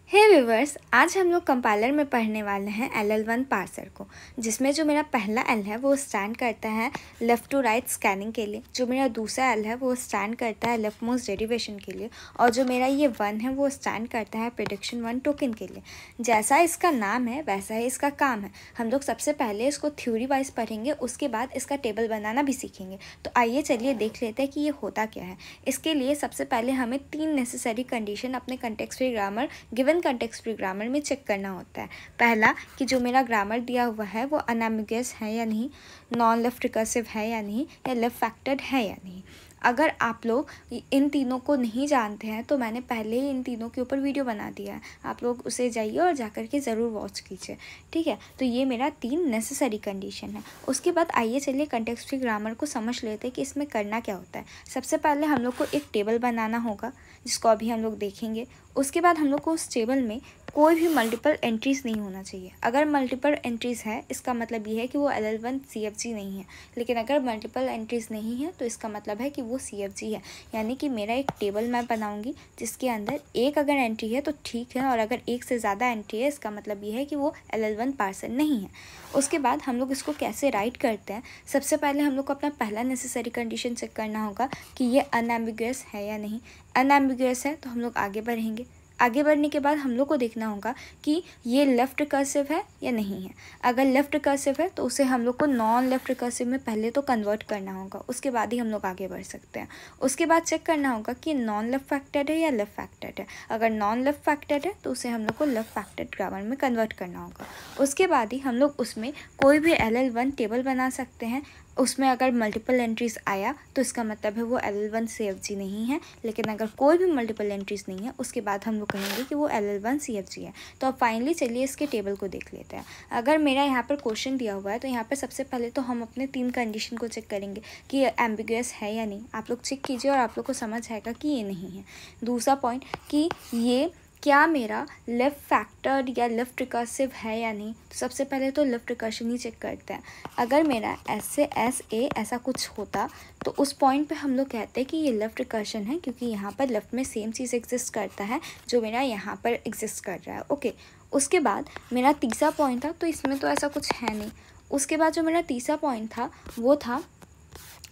हे viewers, आज हम लोग कंपाइलर में पढ़ने वाले हैं LL1 पार्सर को, जिसमें जो मेरा पहला L है वो स्टैंड करता है लेफ़्ट टू राइट स्कैनिंग के लिए, जो मेरा दूसरा L है वो स्टैंड करता है लेफ्ट मोस्ट डेरिवेशन के लिए, और जो मेरा ये 1 है वो स्टैंड करता है प्रेडिक्शन 1 टोकन के लिए। जैसा इसका नाम है वैसा ही इसका काम है। हम लोग सबसे पहले इसको थ्योरी वाइज पढ़ेंगे, उसके बाद इसका टेबल बनाना भी सीखेंगे। तो आइए चलिए देख लेते हैं कि ये होता क्या है। इसके लिए सबसे पहले हमें 3 नेसेसरी कंडीशन अपने context free grammar given context free grammar में चेक करना होता है। पहला कि जो मेरा ग्रामर दिया हुआ है वो अनएम्बिगुअस है या नहीं, नॉन लेफ्ट रिकर्सिव है या नहीं, या लेफ्ट फैक्टर्ड है या नहीं। अगर आप लोग इन तीनों को नहीं जानते हैं तो मैंने पहले ही इन तीनों के ऊपर वीडियो बना दिया है, आप लोग उसे जाइए और जाकर के ज़रूर वॉच कीजिए, ठीक है। तो ये मेरा 3 नेसेसरी कंडीशन है। उसके बाद आइए चलिए कंटेक्स्ट फ्री ग्रामर को समझ लेते हैं कि इसमें करना क्या होता है। सबसे पहले हम लोग को एक टेबल बनाना होगा, जिसको अभी हम लोग देखेंगे। उसके बाद हम लोग को उस टेबल में कोई भी मल्टीपल एंट्रीज़ नहीं होना चाहिए। अगर मल्टीपल एंट्रीज़ है इसका मतलब ये है कि वो LL1 CFG नहीं है, लेकिन अगर मल्टीपल एंट्रीज़ नहीं है तो इसका मतलब है कि वो CFG है। यानी कि मेरा एक टेबल मैं बनाऊंगी जिसके अंदर एक अगर एंट्री है तो ठीक है, और अगर एक से ज़्यादा एंट्री है इसका मतलब ये है कि वो LL1 पार्सर नहीं है। उसके बाद हम लोग इसको कैसे राइट करते हैं। सबसे पहले हम लोग को अपना पहला नेसेसरी कंडीशन चेक करना होगा कि ये अनएम्बिगुअस है या नहीं। अनएम्बिगुअस है तो हम लोग आगे बढ़ेंगे। आगे बढ़ने के बाद हम लोग को देखना होगा कि ये लेफ़्ट रिकर्सिव है या नहीं है। अगर लेफ़्ट रिकर्सिव है तो उसे हम लोग को नॉन लेफ़्ट रिकर्सिव में पहले तो कन्वर्ट करना होगा, उसके बाद ही हम लोग आगे बढ़ सकते हैं। उसके बाद चेक करना होगा कि नॉन लेफ़्ट फैक्टर्ड है या लेफ़्ट फैक्टर्ड है। अगर नॉन लेफ़्ट फैक्टर्ड है तो उसे हम लोग को लेफ़्ट फैक्टर्ड ग्रामर में कन्वर्ट करना होगा। उसके बाद ही हम लोग उसमें कोई भी LL1 टेबल बना सकते हैं। उसमें अगर मल्टीपल एंट्रीज़ आया तो इसका मतलब है वो LL1 CFG नहीं है, लेकिन अगर कोई भी मल्टीपल एंट्रीज़ नहीं है उसके बाद हम लोग कहेंगे कि वो LL1 CFG है। तो अब फाइनली चलिए इसके टेबल को देख लेते हैं। अगर मेरा यहाँ पर क्वेश्चन दिया हुआ है तो यहाँ पर सबसे पहले तो हम अपने 3 कंडीशन को चेक करेंगे कि ये एम्बिगुअस है या नहीं। आप लोग चेक कीजिए और आप लोग को समझ आएगा कि ये नहीं है। दूसरा पॉइंट कि ये क्या मेरा लेफ़्ट फैक्टर्ड या लेफ़्ट रिकर्सिव है या नहीं। तो सबसे पहले तो लेफ़्ट रिकर्शन ही चेक करते हैं। अगर मेरा SA ऐसा कुछ होता तो उस पॉइंट पे हम लोग कहते हैं कि ये लेफ़्ट रिकर्शन है, क्योंकि यहाँ पर लेफ़्ट में सेम चीज़ एग्जिस्ट करता है जो मेरा यहाँ पर एग्जिस्ट कर रहा है। ओके, उसके बाद मेरा तीसरा पॉइंट था, तो इसमें तो ऐसा कुछ है नहीं। उसके बाद जो मेरा तीसरा पॉइंट था वो था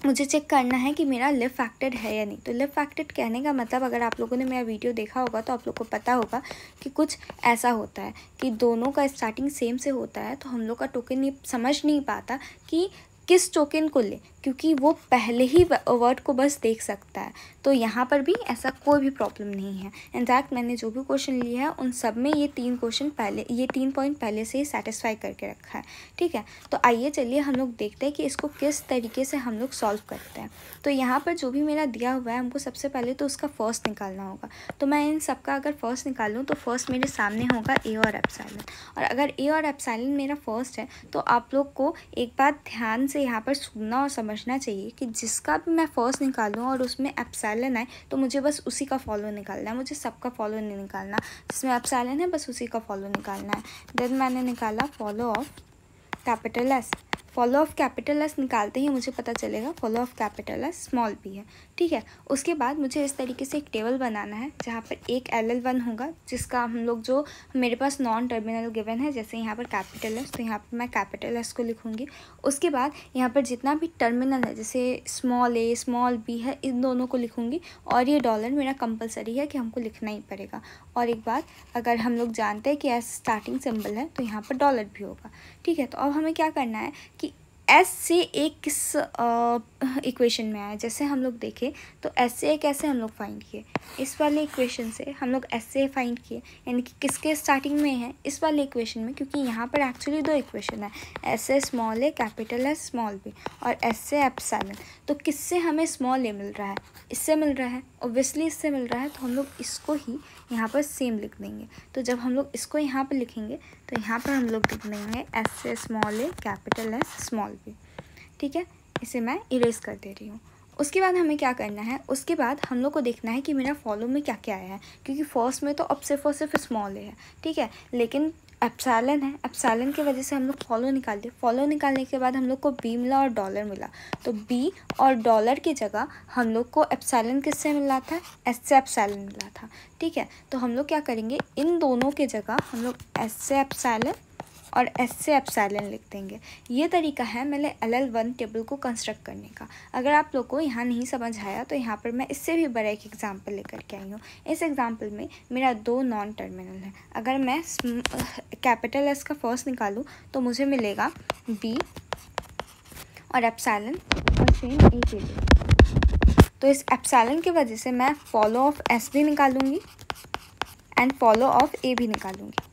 मुझे चेक करना है कि मेरा लेफ़्ट फैक्टर्ड है या नहीं। तो लेफ़्ट फैक्टर्ड कहने का मतलब, अगर आप लोगों ने मेरा वीडियो देखा होगा तो आप लोग को पता होगा कि कुछ ऐसा होता है कि दोनों का स्टार्टिंग सेम से होता है, तो हम लोग का टोकन ये समझ नहीं पाता कि किस टोकन को ले, क्योंकि वो पहले ही वर्ड को बस देख सकता है। तो यहाँ पर भी ऐसा कोई भी प्रॉब्लम नहीं है। इनफैक्ट मैंने जो भी क्वेश्चन लिए हैं उन सब में ये 3 पॉइंट पहले से ही सेटिस्फाई करके रखा है, ठीक है। तो आइए चलिए हम लोग देखते हैं कि इसको किस तरीके से हम लोग सॉल्व करते हैं। तो यहाँ पर जो भी मेरा दिया हुआ है हमको सबसे पहले तो उसका फर्स्ट निकालना होगा। तो मैं इन सब का अगर फर्स्ट निकालूँ तो फर्स्ट मेरे सामने होगा A और एप्सिलॉन। और अगर A और एप्सिलॉन मेरा फर्स्ट है तो आप लोग को एक बात ध्यान से यहाँ पर सुनना और समझना चाहिए कि जिसका भी मैं फर्स्ट निकालूँ और उसमें एप्सिलॉन आए तो मुझे बस उसी का फॉलो निकालना है, मुझे सबका फॉलो नहीं निकालना। जिसमें एप्सिलॉन है बस उसी का फॉलो निकालना है। देन मैंने निकाला follow of capital S। Follow of capital S निकालते ही मुझे पता चलेगा follow of capital S small p है, ठीक है। उसके बाद मुझे इस तरीके से एक टेबल बनाना है जहाँ पर एक LL1 होगा, जिसका हम लोग जो मेरे पास नॉन टर्मिनल गिवन है, जैसे यहाँ पर कैपिटल S, तो यहाँ पर मैं कैपिटल S को लिखूँगी। उसके बाद यहाँ पर जितना भी टर्मिनल है जैसे स्मॉल a स्मॉल b है, इन दोनों को लिखूँगी। और ये डॉलर मेरा कंपलसरी है कि हमको लिखना ही पड़ेगा। और एक बात, अगर हम लोग जानते हैं कि S स्टार्टिंग सिंबल है तो यहाँ पर डॉलर भी होगा, ठीक है। तो अब हमें क्या करना है कि S से A किस इक्वेशन में आया। जैसे हम लोग देखें तो S से A कैसे हम लोग फाइंड किए, इस वाले इक्वेशन से हम लोग S से A फाइंड किए, यानी कि किसके स्टार्टिंग में है, इस वाले इक्वेशन में, क्योंकि यहाँ पर एक्चुअली 2 इक्वेशन है, S से small a capital S small b, और S से एप्सिलॉन। तो किससे हमें स्मॉल a मिल रहा है, इससे मिल रहा है, ऑब्वियसली इससे मिल रहा है। तो हम लोग इसको ही यहाँ पर सेम लिख देंगे। तो जब हम लोग इसको यहाँ पर लिखेंगे तो यहाँ पर हम लोग लिख देंगे S से small a capital S small b, ठीक है। इसे मैं इरेज कर दे रही हूँ। उसके बाद हमें क्या करना है, उसके बाद हम लोग को देखना है कि मेरा फॉलो में क्या क्या आया है, क्योंकि फर्स्ट में तो अब सिर्फ और सिर्फ स्मॉल है, ठीक है। लेकिन एप्सिलॉन है, एप्सिलॉन की वजह से हम लोग फॉलो निकाल दिए। फॉलो निकालने के बाद हम लोग को बी मिला और डॉलर मिला, तो बी और डॉलर की जगह हम लोग को एप्सिलॉन किससे मिला था, एस से एप्सिलॉन मिला था। ठीक है, तो हम लोग क्या करेंगे, इन दोनों की जगह हम लोग एस से एप्सिलॉन और एस से एप्सिलॉन लिख देंगे। ये तरीका है मेरे LL1 टेबल को कंस्ट्रक्ट करने का। अगर आप लोग को यहाँ नहीं समझ आया तो यहाँ पर मैं इससे भी बड़ा एक एग्जांपल लेकर के आई हूँ। इस एग्जांपल में मेरा 2 नॉन टर्मिनल है। अगर मैं कैपिटल एस का फर्स्ट निकालूँ तो मुझे मिलेगा बी और एप्सिलॉन और सेम ए के लिए। तो इस एप्सिलॉन की वजह से मैं फॉलो ऑफ एस भी निकालूंगी एंड फॉलो ऑफ ए भी निकालूंगी।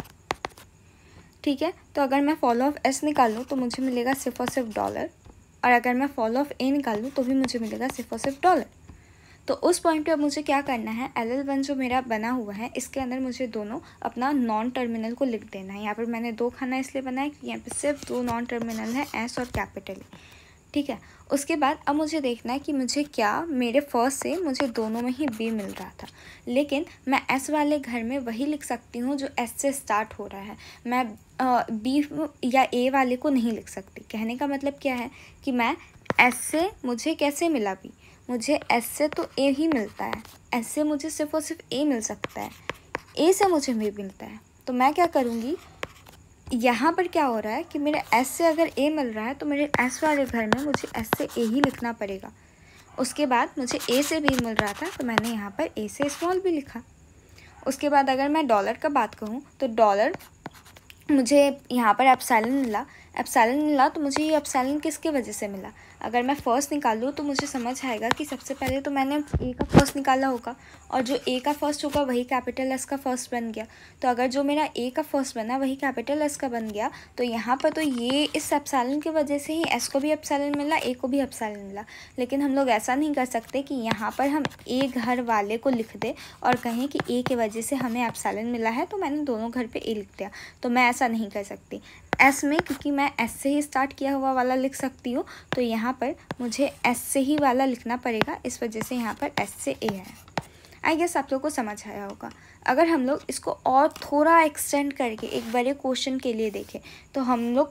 ठीक है, तो अगर मैं फॉलो ऑफ एस निकालूँ तो मुझे मिलेगा सिर्फ और सिर्फ डॉलर, और अगर मैं फॉलो ऑफ ए निकालूँ तो भी मुझे मिलेगा सिर्फ और सिर्फ डॉलर। तो उस पॉइंट पे अब मुझे क्या करना है, LL1 जो मेरा बना हुआ है इसके अंदर मुझे दोनों अपना नॉन टर्मिनल को लिख देना है। यहाँ पर मैंने 2 खाना इसलिए बनाया कि यहाँ पर सिर्फ 2 नॉन टर्मिनल है, एस और कैपिटल ए। ठीक है, उसके बाद अब मुझे देखना है कि मुझे क्या, मेरे फर्स्ट से मुझे दोनों में ही बी मिल रहा था, लेकिन मैं एस वाले घर में वही लिख सकती हूँ जो एस से स्टार्ट हो रहा है। मैं बी या ए वाले को नहीं लिख सकती। कहने का मतलब क्या है कि मैं एस से मुझे कैसे मिला बी, मुझे एस से तो ए ही मिलता है, एस से मुझे सिर्फ और सिर्फ ए मिल सकता है, ए से मुझे बी मिलता है। तो मैं क्या करूँगी, यहाँ पर क्या हो रहा है कि मेरे एस से अगर ए मिल रहा है तो मेरे एस वाले घर में मुझे एस से ए ही लिखना पड़ेगा। उसके बाद मुझे ए से बी मिल रहा था तो मैंने यहाँ पर ए से स्मॉल भी लिखा। उसके बाद अगर मैं डॉलर का बात कहूँ तो डॉलर मुझे यहाँ पर एप्सिलॉन मिला तो मुझे ये एप्सिलॉन किसके वजह से मिला। अगर मैं फ़र्स्ट निकालूँ तो मुझे समझ आएगा कि सबसे पहले तो मैंने ए का फर्स्ट निकाला होगा, और जो ए का फर्स्ट होगा वही कैपिटल एस का फर्स्ट बन गया। तो अगर जो मेरा ए का फर्स्ट बना वही कैपिटल एस का बन गया, तो यहाँ पर तो ये इस एप्सिलॉन की वजह से ही एस को भी एप्सिलॉन मिला, ए को भी एप्सिलॉन मिला। लेकिन हम लोग ऐसा नहीं कर सकते कि यहाँ पर हम ए घर वाले को लिख दें और कहें कि ए की वजह से हमें एप्सिलॉन मिला है तो मैंने दोनों घर पर ए लिख दिया। तो मैं ऐसा नहीं कर सकती। एस में क्योंकि मैं एस से ही स्टार्ट किया हुआ वाला लिख सकती हूँ, तो यहाँ पर मुझे एस से ही वाला लिखना पड़ेगा, इस वजह से यहाँ पर एस से ए है। आई गेस आप लोग को समझ आया होगा। अगर हम लोग इसको और थोड़ा एक्सटेंड करके एक बड़े क्वेश्चन के लिए देखें तो हम लोग